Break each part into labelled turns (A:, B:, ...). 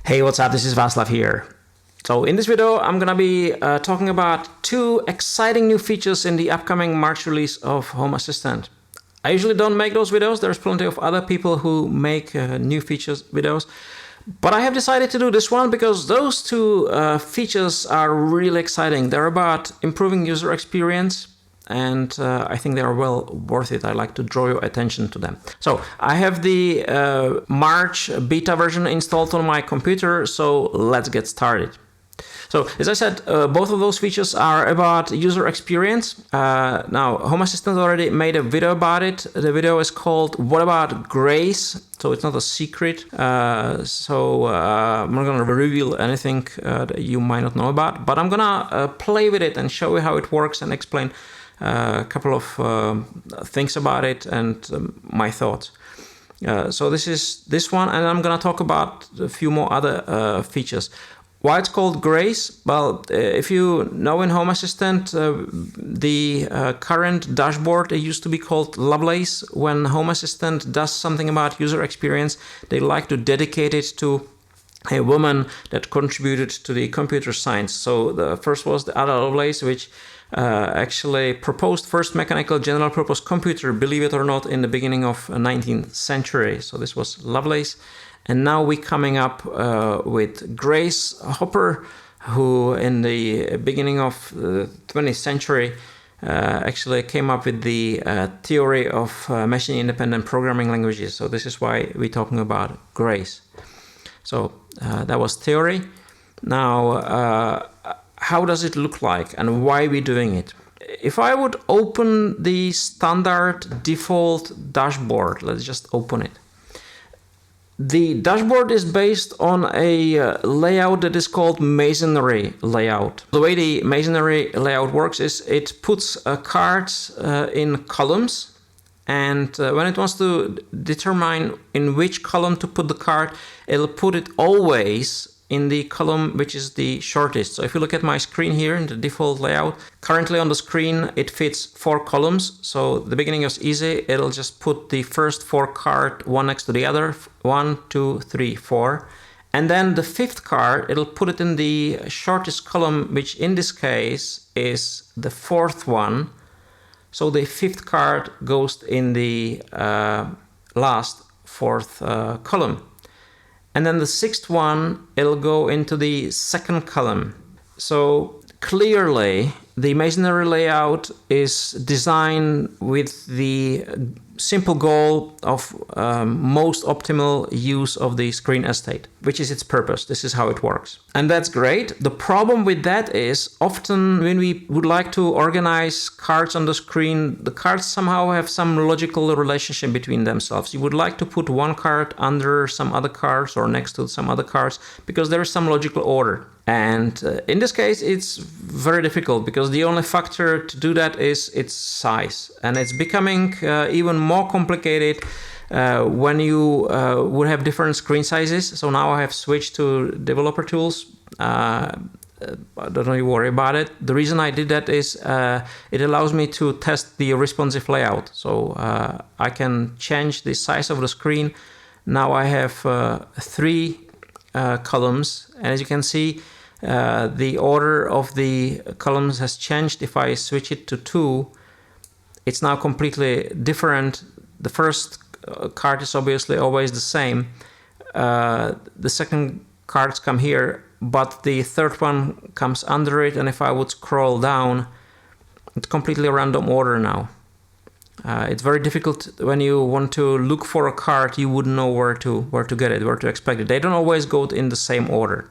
A: Hey, what's up? This is Václav here. So in this video, I'm gonna be talking about two exciting new features in the upcoming March release of Home Assistant. I usually don't make those videos. There's plenty of other people who make new features videos. But I have decided to do this one because those two features are really exciting. They're about improving user experience, and I think they are well worth it. I like to draw your attention to them. So I have the March beta version installed on my computer, so let's get started. So as I said, both of those features are about user experience. Now, Home Assistant already made a video about it. The video is called What About Grace? So it's not a secret. I'm not going to reveal anything that you might not know about, but I'm going to play with it and show you how it works and explain a couple of things about it and my thoughts. So this is this one, and I'm going to talk about a few more other features. Why it's called Grace? Well, if you know, in Home Assistant, the current dashboard, it used to be called Lovelace. When Home Assistant does something about user experience, they like to dedicate it to a woman that contributed to the computer science. So the first was the Ada Lovelace, which actually proposed first mechanical general purpose computer, believe it or not, in the beginning of 19th century. So this was Lovelace. And now we're coming up with Grace Hopper, who in the beginning of the 20th century actually came up with the theory of machine-independent programming languages. So this is why we're talking about Grace. So that was theory. Now, how does it look like and why are we doing it? If I would open the standard default dashboard, let's just open it. The dashboard is based on a layout that is called Masonry Layout. The way the Masonry Layout works is it puts cards in columns, and when it wants to determine in which column to put the card, it'll put it always in the column which is the shortest. So if you look at my screen here in the default layout, currently on the screen it fits 4 columns. So the beginning is easy. It'll just put the first 4 cards one next to the other, 1, 2, 3, 4. And then the 5th card, it'll put it in the shortest column, which in this case is the 4th one. So the 5th card goes in the last 4th column. And then the 6th one, it'll go into the 2nd column. So clearly, the Masonry Layout is designed with the simple goal of most optimal use of the screen estate, which is its purpose. This is how it works. And that's great. The problem with that is often when we would like to organize cards on the screen, the cards somehow have some logical relationship between themselves. You would like to put one card under some other cards or next to some other cards because there is some logical order. And in this case, it's very difficult because the only factor to do that is its size. And it's becoming even more complicated when you would have different screen sizes. So now I have switched to developer tools. Don't really worry about it. The reason I did that is it allows me to test the responsive layout. So I can change the size of the screen. Now I have 3 columns, and as you can see, the order of the columns has changed. If I switch it to 2, it's now completely different. The first card is obviously always the same. The second cards come here, but the 3rd one comes under it, and if I would scroll down, it's completely random order now. It's very difficult when you want to look for a card, you wouldn't know where to get it, where to expect it. They don't always go in the same order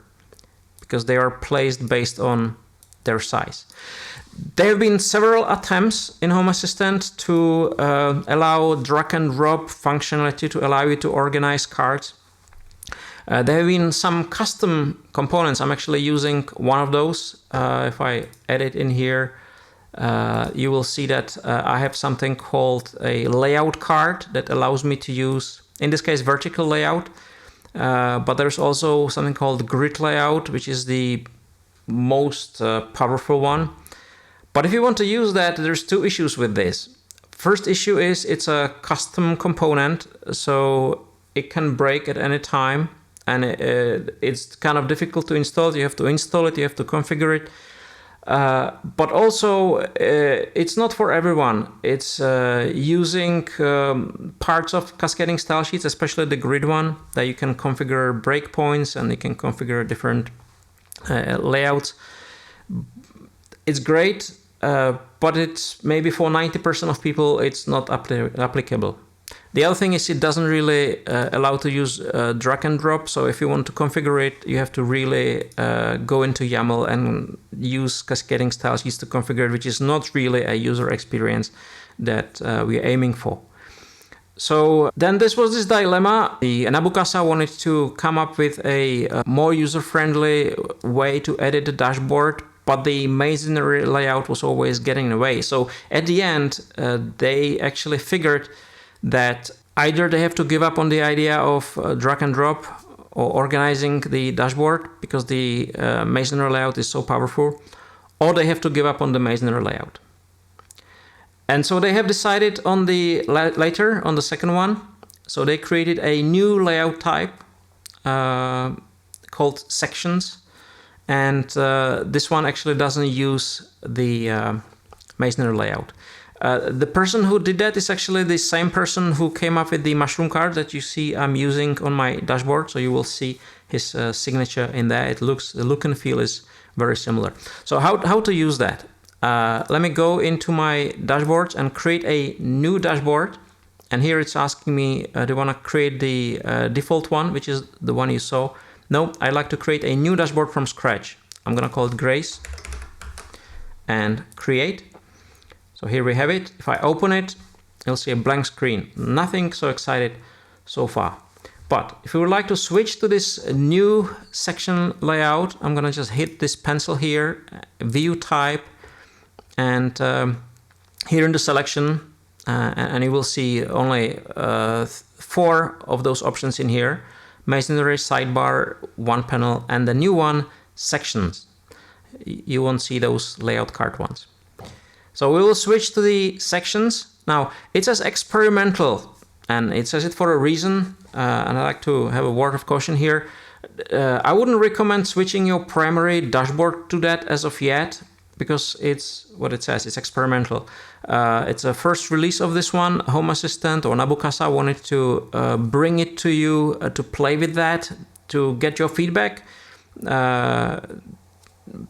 A: because they are placed based on their size. There have been several attempts in Home Assistant to allow drag and drop functionality to allow you to organize cards. There have been some custom components. I'm actually using one of those. If I edit in here, you will see that I have something called a layout card that allows me to use, in this case, vertical layout. But there's also something called grid layout, which is the most powerful one. But if you want to use that, there's 2 issues with this. First issue is it's a custom component, so it can break at any time. and it's kind of difficult to install. You have to install it, you have to configure it. But also, it's not for everyone. It's using parts of cascading style sheets, especially the grid one, that you can configure breakpoints and you can configure different layouts. It's great, but it's maybe for 90% of people, it's not applicable. The other thing is it doesn't really allow to use drag and drop. So if you want to configure it, you have to really go into YAML and use cascading style sheets to configure it, which is not really a user experience that we're aiming for. So then this was this dilemma. The Nabukasa wanted to come up with a more user-friendly way to edit the dashboard, but the Masonry layout was always getting in the way. So at the end, they actually figured that either they have to give up on the idea of drag and drop or organizing the dashboard because the Masonry layout is so powerful, or they have to give up on the Masonry layout. And so they have decided on the later, on the second one. So they created a new layout type called sections. And this one actually doesn't use the Masonry layout. The person who did that is actually the same person who came up with the mushroom card that you see I'm using on my dashboard. So you will see his signature in there. The look and feel is very similar. So how to use that? Let me go into my dashboards and create a new dashboard. And here it's asking me, do you want to create the default one, which is the one you saw? No, I like to create a new dashboard from scratch. I'm going to call it Grace and create. So here we have it. If I open it, you'll see a blank screen. Nothing so excited so far. But if we would like to switch to this new section layout, I'm going to just hit this pencil here, view type, and here in the selection, and you will see only 4 of those options in here. Masonry, sidebar, one panel, and the new one, sections. You won't see those layout card ones. So we will switch to the sections. Now, it says experimental, and it says it for a reason, and I like to have a word of caution here. I wouldn't recommend switching your primary dashboard to that as of yet, because it's what it says, it's experimental. It's a first release of this one. Home Assistant or Nabukasa wanted to bring it to you to play with that, to get your feedback,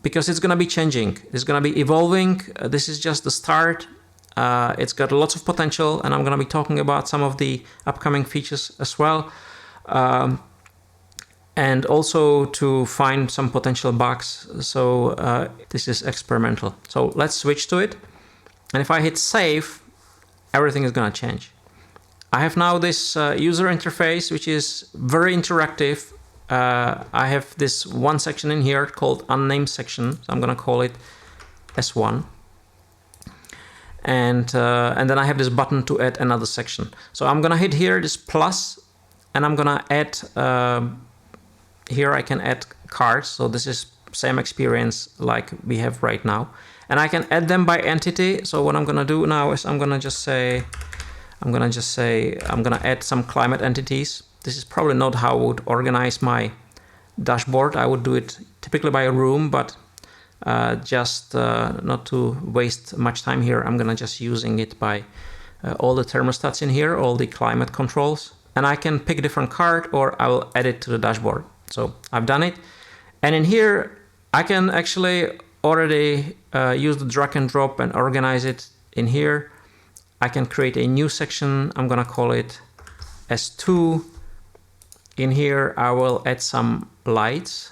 A: because it's going to be changing. It's going to be evolving. This is just the start. It's got lots of potential, and I'm going to be talking about some of the upcoming features as well. And also to find some potential bugs. So this is experimental. So let's switch to it. And if I hit save, everything is going to change. I have now this user interface, which is very interactive. I have this one section in here called unnamed section. So I'm going to call it S1. And then I have this button to add another section. So I'm going to hit here this plus, and I'm going to add here I can add cards. So this is same experience like we have right now. And I can add them by entity. So what I'm going to do now is I'm going to add some climate entities. This is probably not how I would organize my dashboard. I would do it typically by a room, but just not to waste much time here, I'm going to just using it by all the thermostats in here, all the climate controls. And I can pick a different card, or I will add it to the dashboard. So I've done it. And in here, I can actually already use the drag and drop and organize it in here. I can create a new section. I'm going to call it S2. In here, I will add some lights.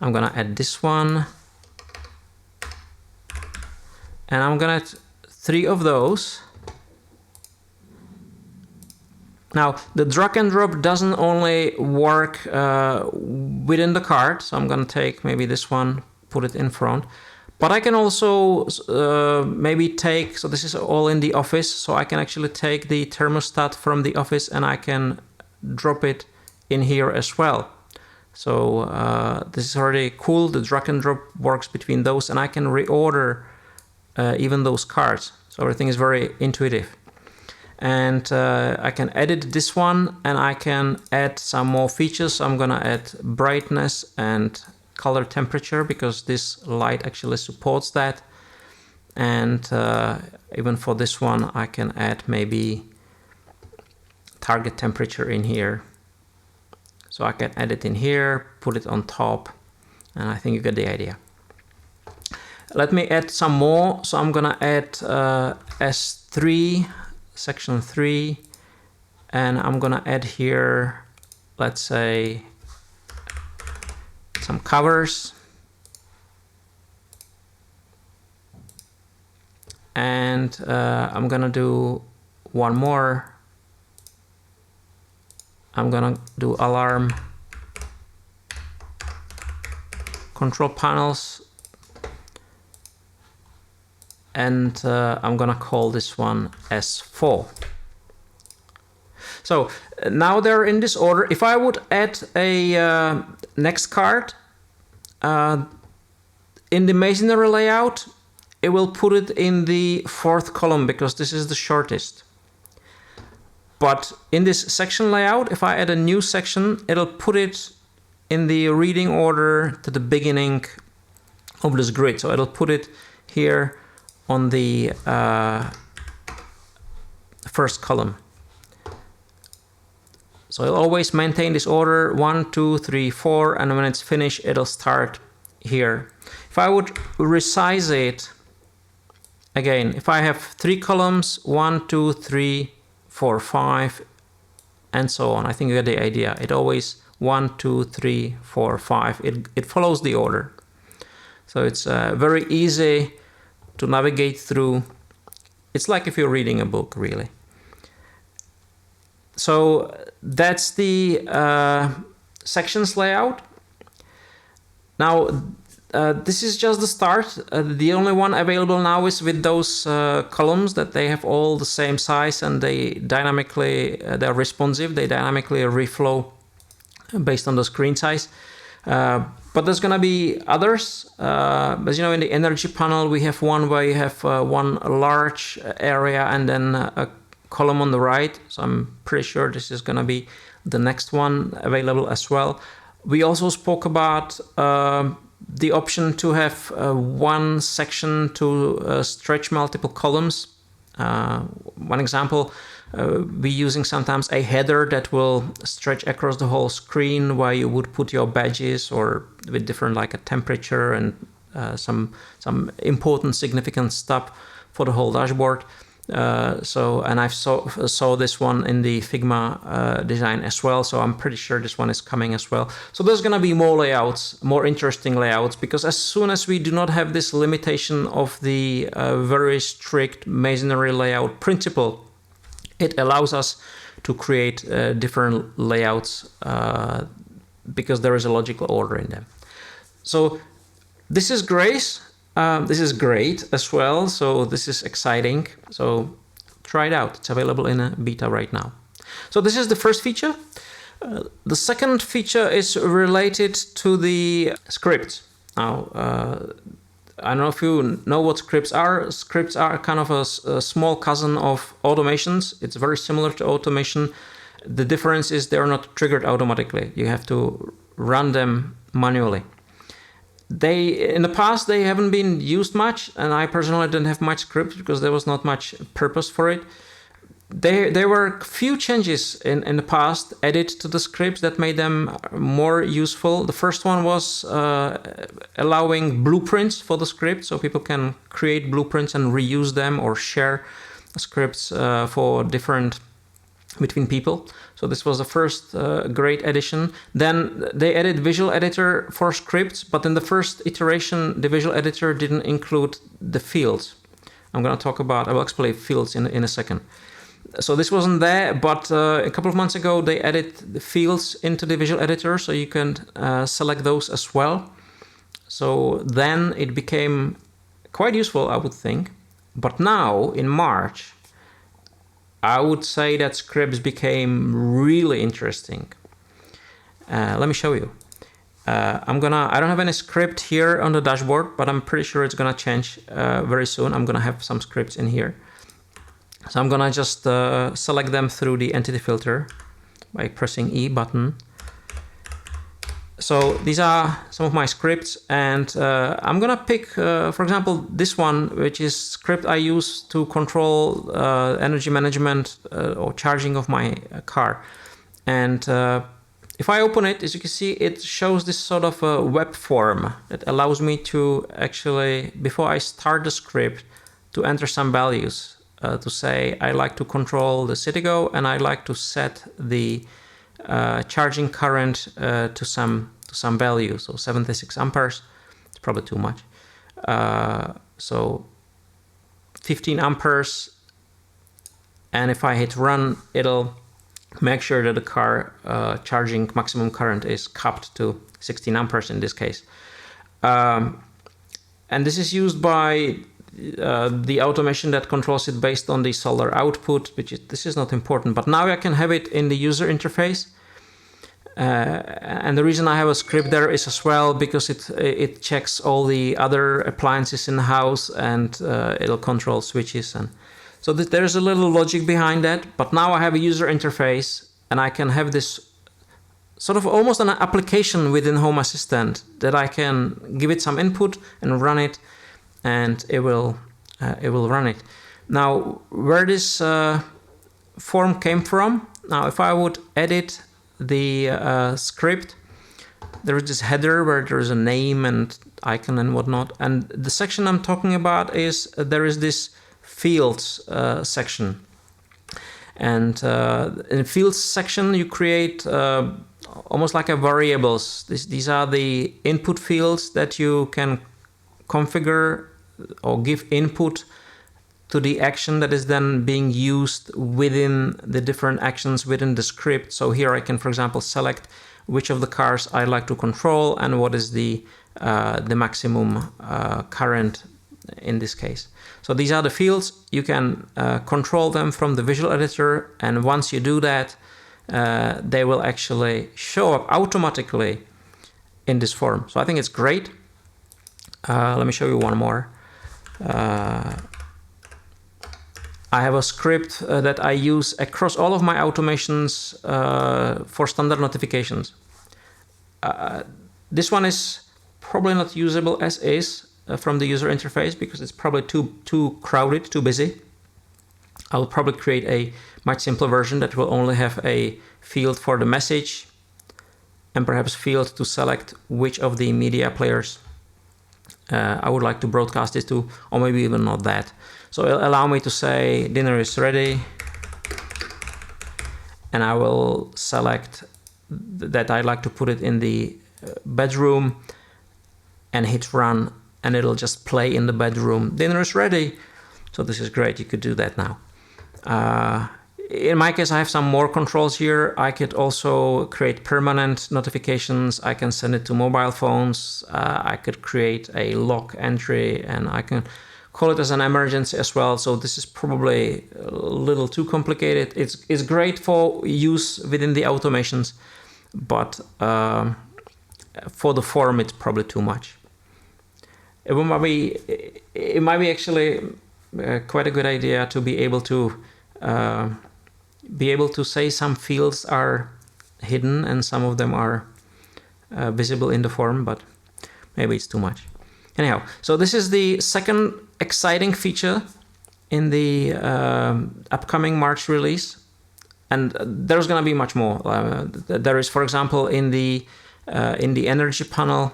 A: I'm going to add this one. And I'm going to add 3 of those. Now, the drag and drop doesn't only work within the card. So I'm going to take maybe this one, put it in front. But I can also maybe take, so this is all in the office. So I can actually take the thermostat from the office and I can drop it in here as well. So this is already cool. The drag and drop works between those, and I can reorder even those cards. So everything is very intuitive. and I can edit this one, and I can add some more features. I'm gonna add brightness and color temperature because this light actually supports that. And even for this one, I can add maybe target temperature in here. So I can add it in here, put it on top, and I think you get the idea. Let me add some more. So I'm gonna add S3, section 3, and I'm gonna add here, let's say, some covers. And I'm gonna do one more. I'm gonna do alarm, control panels, and I'm gonna call this one S4. So now they're in this order. If I would add a next card in the masonry layout, it will put it in the 4th column because this is the shortest. But in this section layout, if I add a new section, it'll put it in the reading order to the beginning of this grid. So it'll put it here on the 1st column. So it'll always maintain this order 1, 2, 3, 4, and when it's finished, it'll start here. If I would resize it, again, if I have 3 columns, 1, 2, 3, 4, 5, and so on. I think you get the idea. It always 1, 2, 3, 4, 5. It follows the order. So it's very easy to navigate through. It's like if you're reading a book, really. So that's the sections layout. Now, this is just the start. The only one available now is with those columns that they have all the same size and they dynamically, they're responsive, they dynamically reflow based on the screen size. But there's gonna be others. As you know, in the energy panel, we have one where you have one large area and then a column on the right. So I'm pretty sure this is gonna be the next one available as well. We also spoke about the option to have one section to stretch multiple columns. One example, we're using sometimes a header that will stretch across the whole screen where you would put your badges or with different like a temperature and some important significant stuff for the whole dashboard. And I saw this one in the Figma design as well, so I'm pretty sure this one is coming as well. So there's gonna be more layouts, more interesting layouts, because as soon as we do not have this limitation of the very strict masonry layout principle, it allows us to create different layouts because there is a logical order in them. So this is great. This is great as well, so this is exciting. So try it out. It's available in a beta right now. So this is the first feature. The second feature is related to the scripts. Now, I don't know if you know what scripts are. Scripts are kind of a small cousin of automations. It's very similar to automation. The difference is they're not triggered automatically. You have to run them manually. In the past, they haven't been used much, and I personally didn't have much scripts because there was not much purpose for it. There were few changes in the past added to the scripts that made them more useful. The first one was allowing blueprints for the script, so people can create blueprints and reuse them or share scripts for between people. So this was the first great addition. Then they added visual editor for scripts, but in the first iteration, the visual editor didn't include the fields. I will explain fields in a second. So this wasn't there, but a couple of months ago, they added the fields into the visual editor, so you can select those as well. So then it became quite useful, I would think. But now, in March, I would say that scripts became really interesting. Let me show you. I don't have any script here on the dashboard, but I'm pretty sure it's gonna change very soon. I'm gonna have some scripts in here. So I'm gonna just select them through the entity filter by pressing E button. So these are some of my scripts, and I'm gonna pick, for example, this one, which is script I use to control energy management or charging of my car. And if I open it, as you can see, it shows this sort of a web form that allows me to actually, before I start the script, to enter some values, to say I like to control the CityGo and I like to set the charging current to some value. So 76 amperes, it's probably too much. So 15 amperes, and if I hit run, it'll make sure that the car charging maximum current is capped to 16 amperes in this case. And this is used by the automation that controls it based on the solar output, this is not important, but now I can have it in the user interface. And the reason I have a script there is as well because it checks all the other appliances in the house, and it'll control switches, and so there's a little logic behind that. But now I have a user interface, and I can have this sort of almost an application within Home Assistant that I can give it some input and run it, and it will run it. Now, where this form came from? Now, if I would edit the script, there is this header where there is a name and icon and whatnot, and the section I'm talking about is there is this fields section, and in fields section you create almost like a variables. These are the input fields that you can configure or give input to the action that is then being used within the different actions within the script. So here I can, for example, select which of the cars I like to control and what is the maximum current in this case. So these are the fields. You can control them from the visual editor, and once you do that, they will actually show up automatically in this form. So I think it's great. Let me show you one more. I have a script that I use across all of my automations for standard notifications. This one is probably not usable as is from the user interface because it's probably too crowded, too busy. I'll probably create a much simpler version that will only have a field for the message and perhaps field to select which of the media players I would like to broadcast this to, or maybe even not that. So it'll allow me to say dinner is ready, and I will select that I'd like to put it in the bedroom and hit run, and it'll just play in the bedroom. Dinner is ready. So this is great. You could do that now. In my case, I have some more controls here. I could also create permanent notifications. I can send it to mobile phones. I could create a lock entry, and I can call it as an emergency as well. So this is probably a little too complicated. It's great for use within the automations, but for the form, it's probably too much. It might be actually quite a good idea to be able to say some fields are hidden and some of them are visible in the form, but maybe it's too much. Anyhow, so this is the second exciting feature in the upcoming March release, and there's going to be much more. There is, for example, in the energy panel,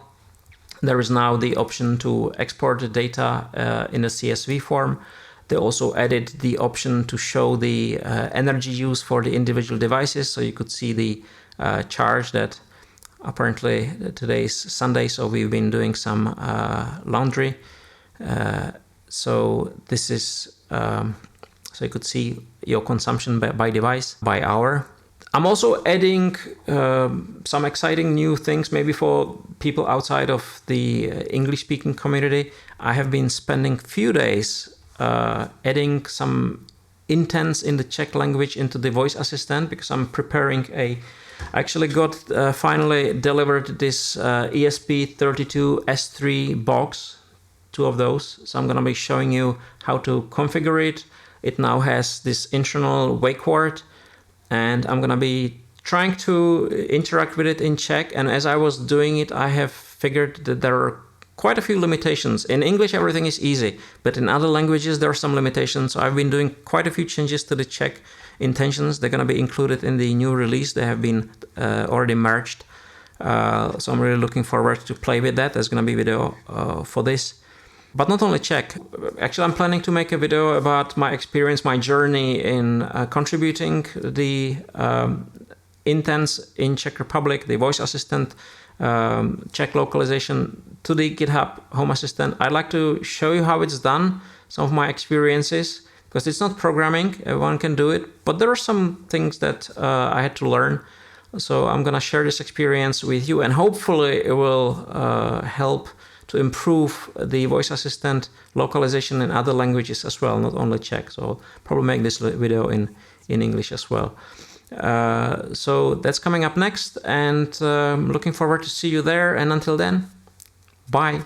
A: there is now the option to export the data in a CSV form. They also added the option to show the energy use for the individual devices, so you could see the charge that apparently today's Sunday, so we've been doing some laundry. So this is, so you could see your consumption by device, by hour. I'm also adding some exciting new things, maybe for people outside of the English-speaking community. I have been spending few days adding some intents in the Czech language into the voice assistant because I'm preparing I actually got finally delivered this ESP32 S3 box, two of those. So I'm going to be showing you how to configure it, It now has this internal wake word, and I'm gonna be trying to interact with it in Czech. And as I was doing it, I have figured that there are quite a few limitations. In English, everything is easy, but in other languages, there are some limitations. So I've been doing quite a few changes to the Czech intentions. They're going to be included in the new release. They have been already merged. So I'm really looking forward to play with that. There's going to be a video for this. But not only Czech. Actually, I'm planning to make a video about my experience, my journey in contributing the intents in Czech Republic, the voice assistant, Czech localization to the GitHub Home Assistant. I'd like to show you how it's done, some of my experiences, because it's not programming, everyone can do it, but there are some things that I had to learn. So I'm going to share this experience with you, and hopefully it will help to improve the voice assistant localization in other languages as well, not only Czech. So I'll probably make this video in English as well. So that's coming up next, and looking forward to see you there. And until then, bye.